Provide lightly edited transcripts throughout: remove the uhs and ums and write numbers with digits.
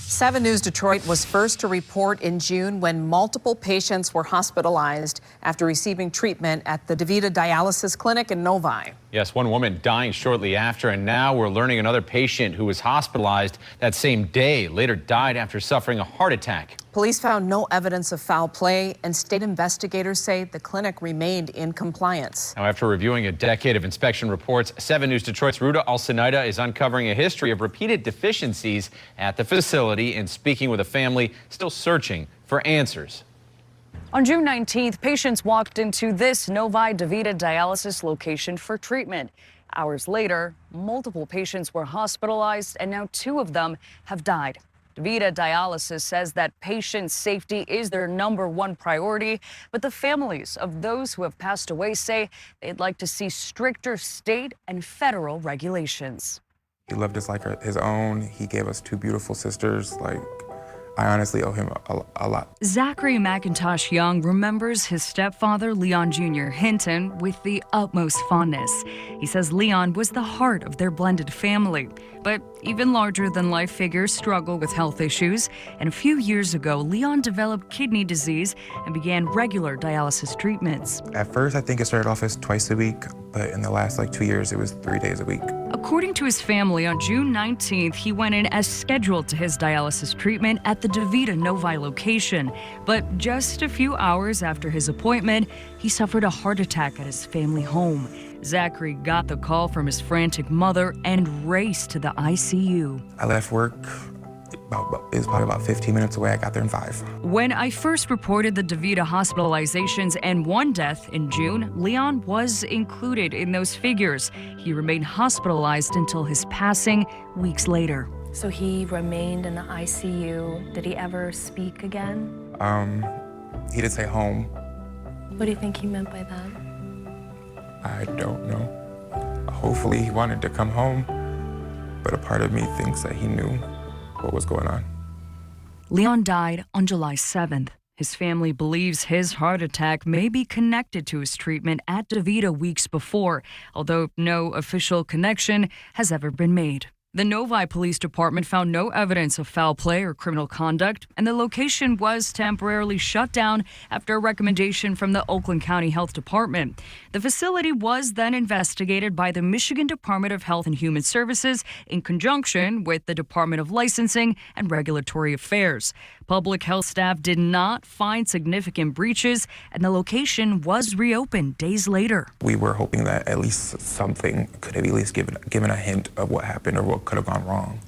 7 News Detroit was first to report in June when multiple patients were hospitalized after receiving treatment at the DaVita Dialysis clinic in Novi. Yes, one woman dying shortly after, and now we're learning another patient who was hospitalized that same day later died after suffering a heart attack. Police found no evidence of foul play, and state investigators say the clinic remained in compliance. Now, after reviewing a decade of inspection reports, 7 News Detroit's Ruta Alcinaida is uncovering a history of repeated deficiencies at the facility and speaking with a family still searching for answers. On June 19th, patients walked into this Novi DaVita Dialysis location for treatment. Hours later, multiple patients were hospitalized, and now 2 of them have died. DaVita Dialysis says that patient safety is their #1 priority, but the families of those who have passed away say they'd like to see stricter state and federal regulations. He loved us like his own. He gave us 2 beautiful sisters. I honestly owe him a lot. Zachary McIntosh Young remembers his stepfather, Leon Jr. Hinton, with the utmost fondness. He says Leon was the heart of their blended family. But even larger-than-life figures struggle with health issues. And a few years ago, Leon developed kidney disease and began regular dialysis treatments. At first, I think it started off as twice a week, but in the last 2 years, it was 3 days a week. According to his family, on June 19th, he went in as scheduled to his dialysis treatment at the DaVita Novi location. But just a few hours after his appointment, he suffered a heart attack at his family home. Zachary got the call from his frantic mother and raced to the ICU. I left work. It was probably about 15 minutes away. I got there in 5. When I first reported the DaVita hospitalizations and 1 death in June, Leon was included in those figures. He remained hospitalized until his passing weeks later. So he remained in the ICU. Did he ever speak again? He did say home. What do you think he meant by that? I don't know. Hopefully he wanted to come home, but a part of me thinks that he knew what was going on. Leon died on July 7th. His family believes his heart attack may be connected to his treatment at DaVita weeks before, although no official connection has ever been made. The Novi Police Department found no evidence of foul play or criminal conduct, and the location was temporarily shut down after a recommendation from the Oakland County Health Department. The facility was then investigated by the Michigan Department of Health and Human Services in conjunction with the Department of Licensing and Regulatory Affairs. Public health staff did not find significant breaches, and the location was reopened days later. We were hoping that at least something could have at least given a hint of what happened or what could have gone wrong.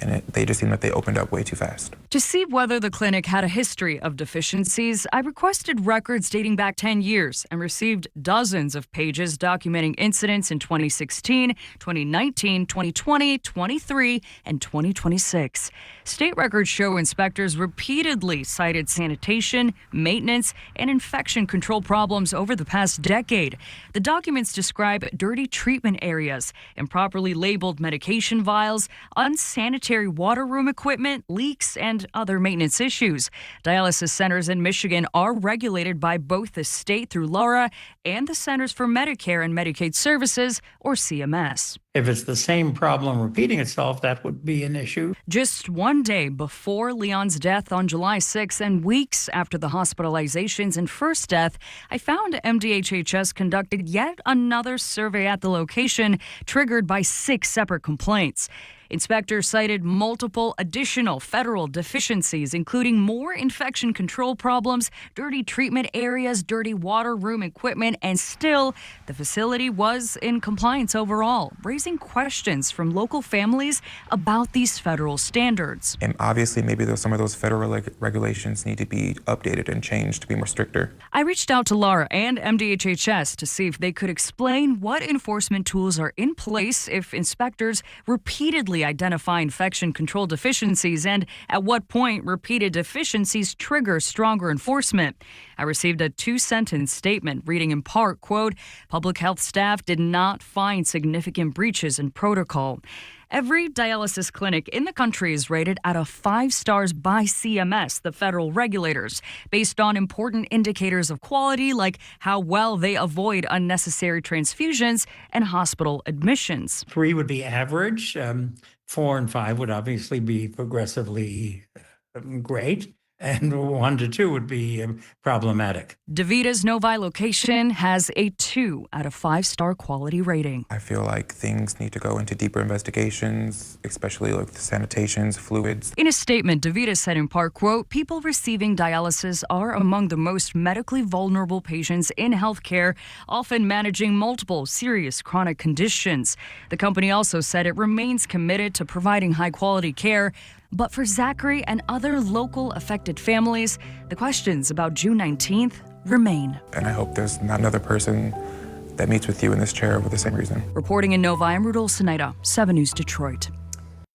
And they just seemed that they opened up way too fast. To see whether the clinic had a history of deficiencies, I requested records dating back 10 years and received dozens of pages documenting incidents in 2016, 2019, 2020, 23, and 2026. State records show inspectors repeatedly cited sanitation, maintenance, and infection control problems over the past decade. The documents describe dirty treatment areas, improperly labeled medication vials, unsanitary water room equipment, leaks, and other maintenance issues. Dialysis centers in Michigan are regulated by both the state through Laura and the Centers for Medicare and Medicaid Services, or CMS. If it's the same problem repeating itself, that would be an issue. Just 1 day before Leon's death on July 6th and weeks after the hospitalizations and first death, I found MDHHS conducted yet another survey at the location, triggered by 6 separate complaints. Inspectors cited multiple additional federal deficiencies, including more infection control problems, dirty treatment areas, dirty water room equipment, and still, the facility was in compliance overall, raising questions from local families about these federal standards. And obviously, maybe some of those federal regulations need to be updated and changed to be more stricter. I reached out to Laura and MDHHS to see if they could explain what enforcement tools are in place if inspectors repeatedly identify infection control deficiencies, and at what point repeated deficiencies trigger stronger enforcement. I received a 2-sentence statement reading in part, quote, "Public health staff did not find significant breaches in protocol." Every dialysis clinic in the country is rated out of 5 stars by CMS, the federal regulators, based on important indicators of quality like how well they avoid unnecessary transfusions and hospital admissions. 3 would be average. 4 and 5 would obviously be progressively great, and 1 to 2 would be problematic. DaVita's Novi location has a 2 out of 5-star quality rating. I feel like things need to go into deeper investigations, especially like the sanitations, fluids. In a statement, DaVita said in part, quote, "People receiving dialysis are among the most medically vulnerable patients in healthcare, often managing multiple serious chronic conditions." The company also said it remains committed to providing high-quality care. But for Zachary and other local affected families, the questions about June 19th remain. And I hope there's not another person that meets with you in this chair for the same reason. Reporting in Novi, I'm Ruda Olsinaida, 7 News Detroit.